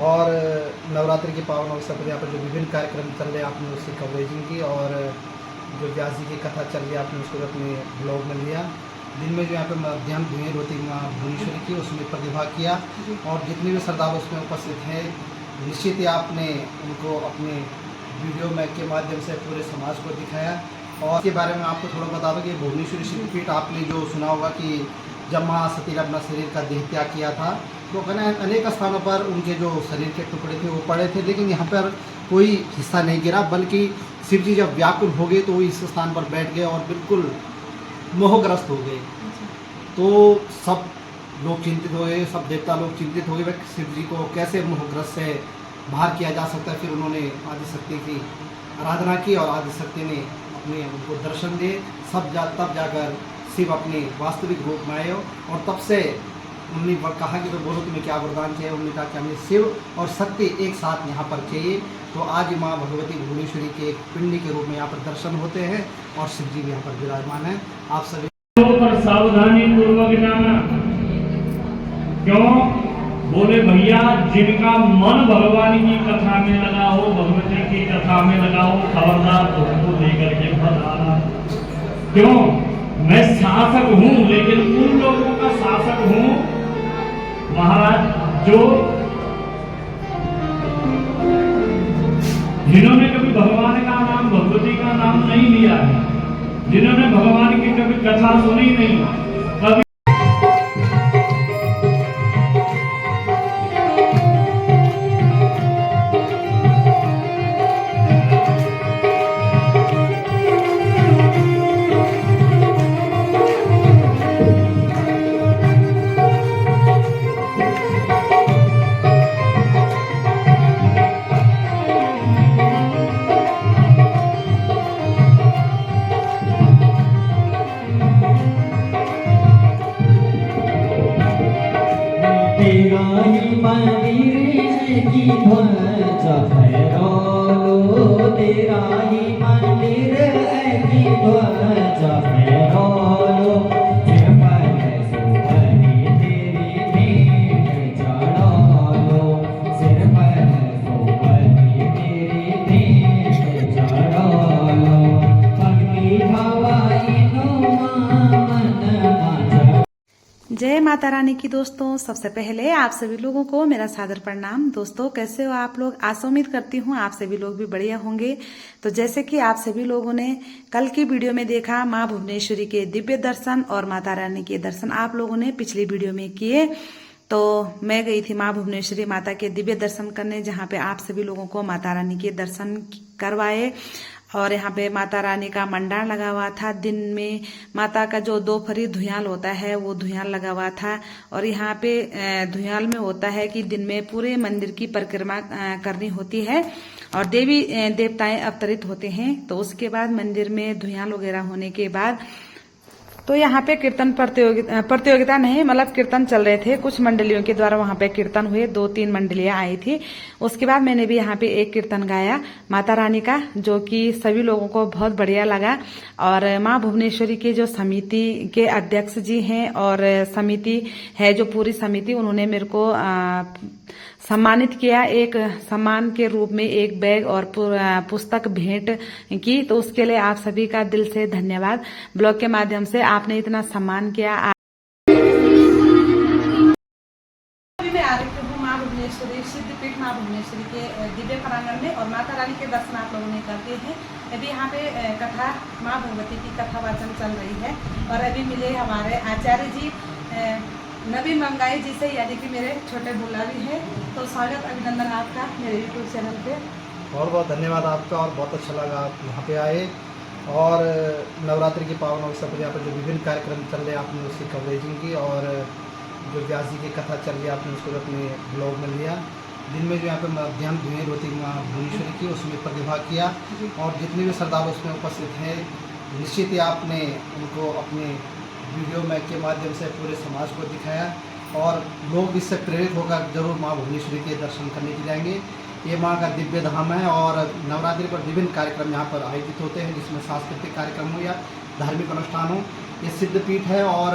और नवरात्रि के पावन अवसर पर यहाँ पर जो विभिन्न कार्यक्रम चल रहे हैं आपने उसकी कवरेजिंग की, और जो व्यास जी की कथा चल रही है आपने उसको अपने ब्लॉग में लिया। दिन में जो यहाँ पे मध्याह्न धुएं होती माँ भुवनेश्वरी की उसमें प्रतिभाग किया, और जितने भी श्रद्धालु उसमें उपस्थित हैं निश्चित ही आपने उनको अपने वीडियो में के माध्यम से पूरे समाज को दिखाया। और इसके बारे में आपको थोड़ा बता दूँ कि भुवनेश्वरी शक्तिपीठ आपने जो सुना होगा कि जब माँ सती ने अपना शरीर का देह त्याग किया था तो अनेक स्थानों पर उनके जो शरीर के टुकड़े थे वो पड़े थे, लेकिन यहाँ पर कोई हिस्सा नहीं गिरा, बल्कि शिव जी जब व्याकुल हो गए तो वो इस स्थान पर बैठ गए और बिल्कुल मोहग्रस्त हो गए। तो सब लोग चिंतित हो गए, सब देवता लोग चिंतित हो गए शिव जी को कैसे मोहग्रस्त से बाहर किया जा सकता है। फिर उन्होंने आदिशक्ति की आराधना की और आदिशक्ति ने अपने उनको दर्शन दिए। तब जाकर शिव अपने वास्तविक रूप में आए, और तब से उन्होंने कहा कि तो बोलो तुम्हें क्या वरदान चाहिए। उन्होंने कहा कि हमें शिव और शक्ति एक साथ यहाँ पर चाहिए। तो आज माँ भगवती भुवनेश्वरी के एक पिंडी के रूप में यहाँ पर दर्शन होते हैं और शिव जी भी यहाँ पर विराजमान है। आप सभी पर सावधानी पूर्वक जाना। क्यों? बोले भैया जिनका मन भगवान की कथा में लगा हो, भगवती की कथा में लगा हो, खबरदार उसको लेकर के मत आना। क्यों? मैं शासक हूं, लेकिन उन लोगों का शासक हूं महाराज जो जिन्होंने कभी भगवान का नाम, भगवती का नाम नहीं लिया है, जिन्होंने भगवान की कभी कथा सुनी नहीं, कभी तेरा ही मंदिर की ध्वजा फहरालो, तेरा ही मंदिर की ध्वजा फहरालो, सिर पर सोहनी तेरी भेंट चढ़ालो, सिर पर सोहनी तेरी भेंट चढ़ालो, भक्ति भवाई नो मन। जय माता रानी की दोस्तों, सबसे पहले आप सभी लोगों को मेरा सादर प्रणाम। दोस्तों कैसे हो आप लोग? आशा उम्मीद करती हूँ आप सभी लोग भी बढ़िया होंगे। तो जैसे कि आप सभी लोगों ने कल की वीडियो में देखा, माँ भुवनेश्वरी के दिव्य दर्शन और माता रानी के दर्शन आप लोगों ने पिछली वीडियो में किए। तो मैं गई थी माँ भुवनेश्वरी माता के दिव्य दर्शन करने, जहाँ पे आप सभी लोगों को माता रानी के दर्शन करवाए। और यहाँ पे माता रानी का मंडार लगा हुआ था। दिन में माता का जो 2 फरी धुयाल होता है वो धुयाल लगा हुआ था। और यहाँ पे धुयाल में होता है कि दिन में पूरे मंदिर की परिक्रमा करनी होती है और देवी देवताएं अवतरित होते हैं। तो उसके बाद मंदिर में धुयाल वगैरह होने के बाद तो यहाँ पे कीर्तन प्रतियोगिता नहीं, मतलब कीर्तन चल रहे थे। कुछ मंडलियों के द्वारा वहाँ पे कीर्तन हुए, 2-3 मंडलियां आई थी। उसके बाद मैंने भी यहाँ पे एक कीर्तन गाया माता रानी का, जो कि सभी लोगों को बहुत बढ़िया लगा। और माँ भुवनेश्वरी के जो समिति के अध्यक्ष जी हैं और समिति है जो पूरी समिति, उन्होंने मेरे को सम्मानित किया। एक सम्मान के रूप में एक बैग और पुस्तक भेंट की। तो उसके लिए आप सभी का दिल से धन्यवाद। ब्लॉग के माध्यम से आपने इतना सम्मान किया। अभी मैं आ रही हूँ माँ भुवनेश्वरी सिद्धपीठ माँ भुवनेश्वरी के दिव्य प्रांगण में, और माता रानी के दर्शन आप लोगों ने करते हैं। अभी यहाँ पे कथा माँ भगवती की कथा वाचन चल रही है। और अभी मिले हमारे आचार्य जी नबी मंगाई जी से, यानी कि मेरे छोटे बुल्ला भी हैं। तो स्वागत अभिनंदन आपका मेरे यूट्यूब चैनल पे। बहुत बहुत धन्यवाद आपका, और बहुत अच्छा लगा आप यहाँ पे आए। और नवरात्रि के पावन अवसर पर यहाँ पर जो विभिन्न कार्यक्रम चल रहे हैं आपने उसकी कवरेजिंग की, और जो व्यास जी की कथा चल रही है आपने उसको अपने ब्लॉग में लिया। दिन में जो यहाँ पे मध्याह्न धुएं होती माँ भुवनेश्वरी की उसमें प्रतिभाग किया, और जितने भी श्रद्धालु उसमें उपस्थित हैं निश्चित ही आपने उनको अपने वीडियो में के माध्यम से पूरे समाज को दिखाया। और लोग इससे प्रेरित होकर जरूर माँ भुवनेश्वरी के दर्शन करने के जाएंगे। ये माँ का दिव्य धाम है, और नवरात्रि पर विभिन्न कार्यक्रम यहाँ पर आयोजित होते हैं, जिसमें सांस्कृतिक कार्यक्रम हो या धार्मिक अनुष्ठान हो। ये सिद्धपीठ है, और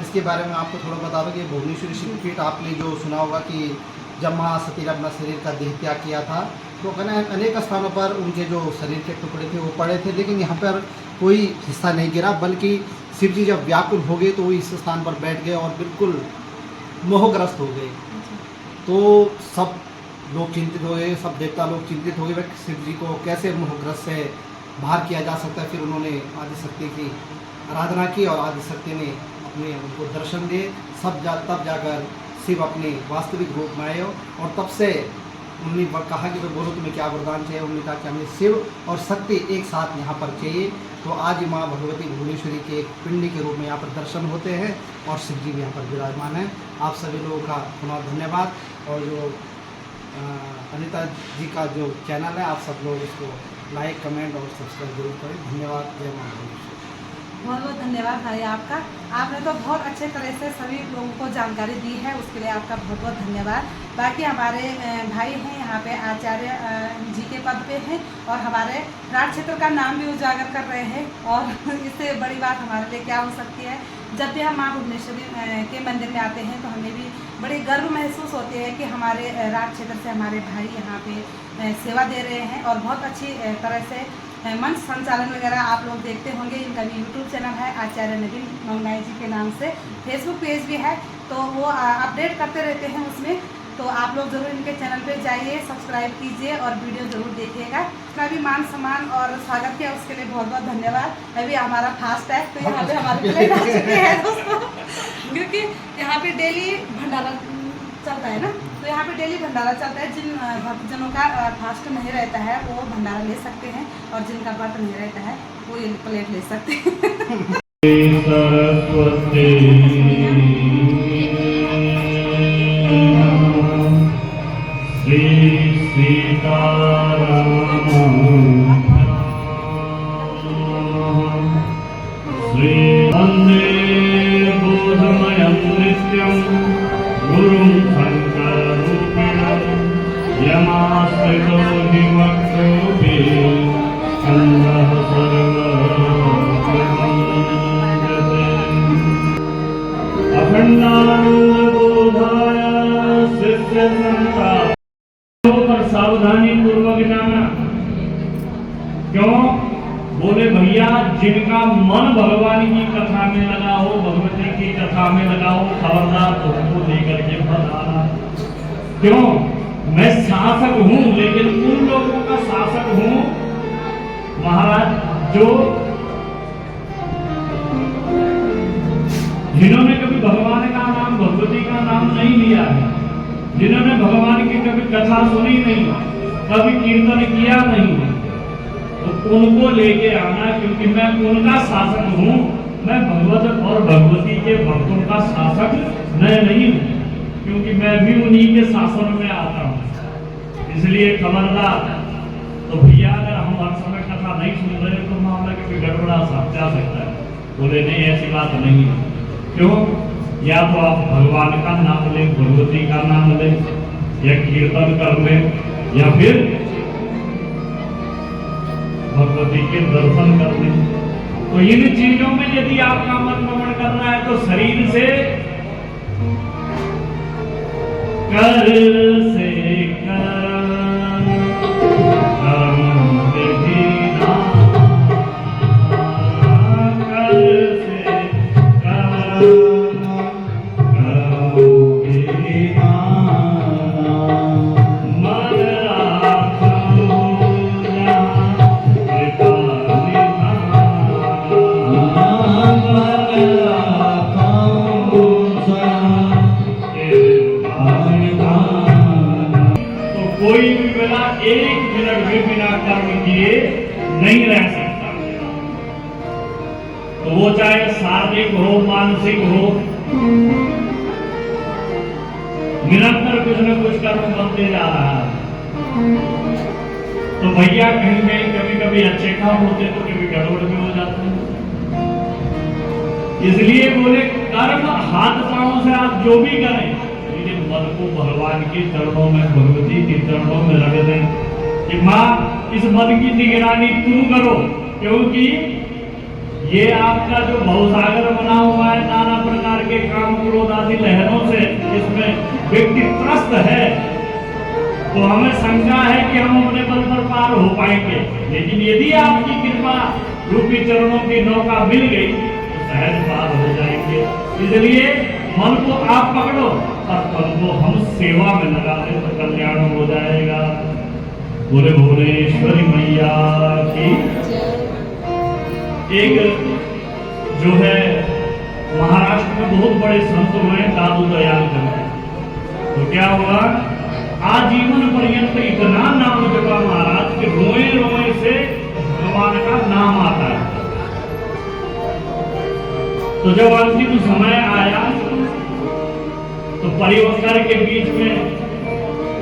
इसके बारे में आपको थोड़ा बता दूँ कि भुवनेश्वरी सिद्धपीठ आपने जो सुना होगा कि जब माँ सती ने अपना शरीर का देह त्याग किया था तो अनेक स्थानों पर उनके जो शरीर के टुकड़े थे वो पड़े थे, लेकिन यहाँ पर कोई हिस्सा नहीं गिरा, बल्कि शिव जी जब व्याकुल हो गए तो वो इस स्थान पर बैठ गए और बिल्कुल मोहग्रस्त हो गए। तो सब लोग चिंतित हो गए, सब देवता लोग चिंतित हो गए शिव जी को कैसे मोहग्रस्त से बाहर किया जा सकता है। फिर उन्होंने आदिशक्ति की आराधना की और आदिशक्ति ने अपने उनको दर्शन दिए। तब जाकर शिव अपने वास्तविक रूप में आए और तब से उन्होंने कहा कि बोलो तुम्हें क्या वरदान चाहिए। उन्होंने कहा कि हमें शिव और शक्ति एक साथ यहाँ पर चाहिए। तो आज माँ भगवती भुवनेश्वरी के एक पिंडी के रूप में यहाँ पर दर्शन होते हैं और शिव जी भी यहाँ पर विराजमान हैं। आप सभी लोगों का पुनः धन्यवाद। और जो अनिता जी का जो चैनल है, आप सब लोग इसको लाइक, कमेंट और सब्सक्राइब जरूर करें। धन्यवाद। जय माँ भुवनेश्वरी। बहुत बहुत धन्यवाद भाई आपका। आपने तो बहुत अच्छे तरह से सभी लोगों को जानकारी दी है, उसके लिए आपका बहुत बहुत धन्यवाद। बाकी हमारे भाई हैं यहाँ पे आचार्य जी के पद पे हैं और हमारे राज क्षेत्र का नाम भी उजागर कर रहे हैं। और इससे बड़ी बात हमारे लिए क्या हो सकती है। जब भी हम माँ भुवनेश्वरी के मंदिर में आते हैं तो हमें भी बड़ी गर्व महसूस होती है कि हमारे राज क्षेत्र से हमारे भाई यहाँ पे सेवा दे रहे हैं और बहुत अच्छी तरह से मंच संचालन वगैरह आप लोग देखते होंगे। इनका भी यूट्यूब चैनल है आचार्य नवीन मंगनाई जी के नाम से, फेसबुक पेज भी है, तो वो अपडेट करते रहते हैं उसमें। तो आप लोग ज़रूर इनके चैनल पे जाइए, सब्सक्राइब कीजिए और वीडियो ज़रूर देखिएगा। इसका भी मान सम्मान और स्वागत किया, उसके लिए बहुत बहुत धन्यवाद। अभी हमारा फास्ट है तो यहाँ पे हमारे प्लेट आ चुके हैं दोस्तों, क्योंकि यहाँ पे डेली भंडारा चलता है ना, तो यहाँ पे डेली भंडारा चलता है। जिन भक्तजनों का फास्ट नहीं रहता है वो भंडारा ले सकते हैं और जिनका व्रत नहीं रहता है वो ये प्लेट ले सकते हैं। सरस्वती श्री सीताराम श्री वंदे बोधमयं नित्यं गुरुं शङ्कररूपिणं यमाश्रितो हिमक्षोभि छन्दः अखंडानंदबोधाय शिष्य संता पर सावधानी पूर्वक जाना। क्यों? बोले भैया जिनका मन भगवान की कथा में लगा हो, भगवती की कथा में लगा हो, खबरदार तुमको लेकर के मत आना। क्यों? मैं शासक हूं, लेकिन उन लोगों का शासक हूं महाराज जो जिन्होंने कभी भगवान का नाम, भगवती का नाम नहीं लिया है, जिन्होंने भगवान की कभी कथा सुनी नहीं, कभी कीर्तन किया नहीं, तो उनको लेके आना। क्योंकि मैं उनका शासक हूँ, मैं भगवत और भगवती के भक्तों का शासक मैं नहीं हूँ, क्योंकि मैं भी उन्हीं के शासन में आता हूँ। इसलिए खबरदार। तो भैया अगर हम हर समय कथा नहीं सुन रहे तो मामला कभी गड़बड़ा सा जा सकता है। बोले नहीं, ऐसी बात नहीं है। क्यों? या तो आप भगवान का नाम लें, भगवती का नाम लें, या कीर्तन कर लें, या फिर भगवती के दर्शन कर लें। तो इन चीजों में यदि आपका मन भ्रमण कर रहा है तो शरीर से कर से कोई भी बेला एक मिनट भी बिना कर्म किए नहीं रह सकता। तो वो चाहे शारीरिक हो, मानसिक हो, निरंतर कुछ न कुछ कर्म बनते जा रहा है। तो भैया कहीं कहीं कभी कभी अच्छे काम होते तो कभी गड़बड़ भी हो जाते हैं। इसलिए बोले कर्म हाथ पांव से आप जो भी करें, मन को भगवान के चरणों में, भगवती के चरणों में रख दें कि माँ इस मन की निगरानी तुम करो। क्योंकि ये आपका जो भवसागर बना हुआ है नाना प्रकार के काम क्रोध आदि लहरों से, इसमें व्यक्ति त्रस्त है। तो हमें शंका है कि हम अपने बल पर पार हो पाएंगे, लेकिन यदि आपकी कृपा रूपी चरणों की नौका मिल गई तो सहज पार हो जाएंगे। इसलिए मन को आप पकड़ो और मन को हम सेवा में लगा दें तो कल्याण हो जाएगा। बोले भुवनेश्वरी मैया की। एक जो है महाराष्ट्र में बहुत बड़े संत हुए दादू दयाल करके, तो क्या हुआ, आजीवन पर्यंत इतना नाम जपा महाराज के रोए रोए से भगवान का नाम आता है। तो जब अंतिम समय आया तो परिवार के बीच में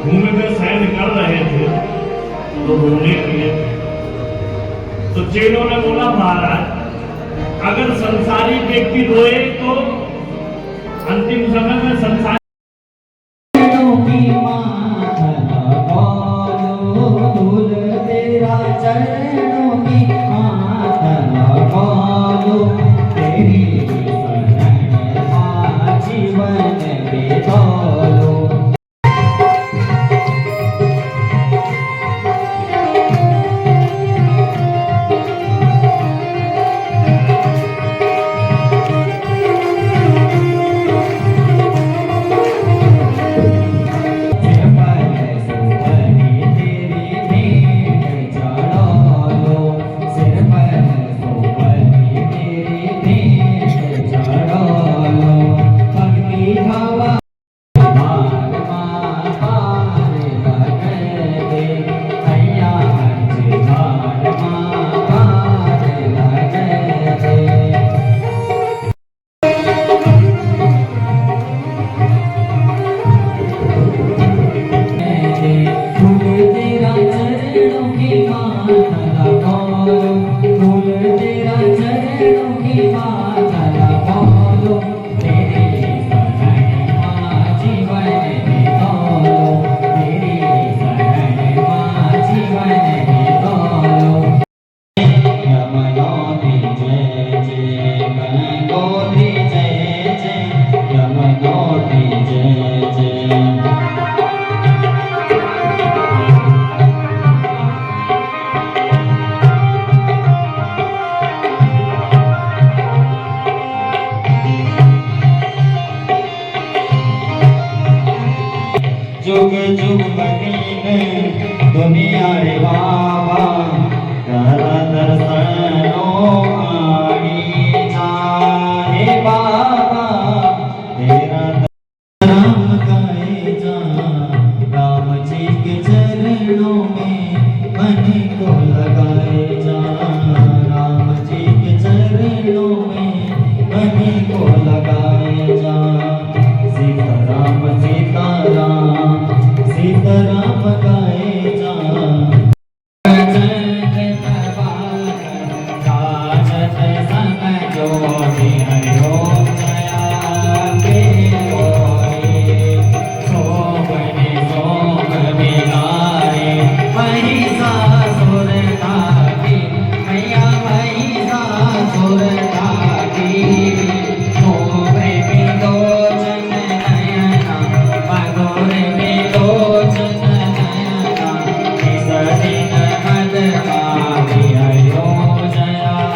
भूमि में शयन कर रहे थे तो रोने लगे। तो चेलों ने बोला, महाराज अगर संसारी व्यक्ति रोए तो अंतिम समय में संसार चरणों की मात लगालो, तेरी शरण मां जीवन बितालो। जुग जुग बनी दुनिया रे बाबा, कर दर्शन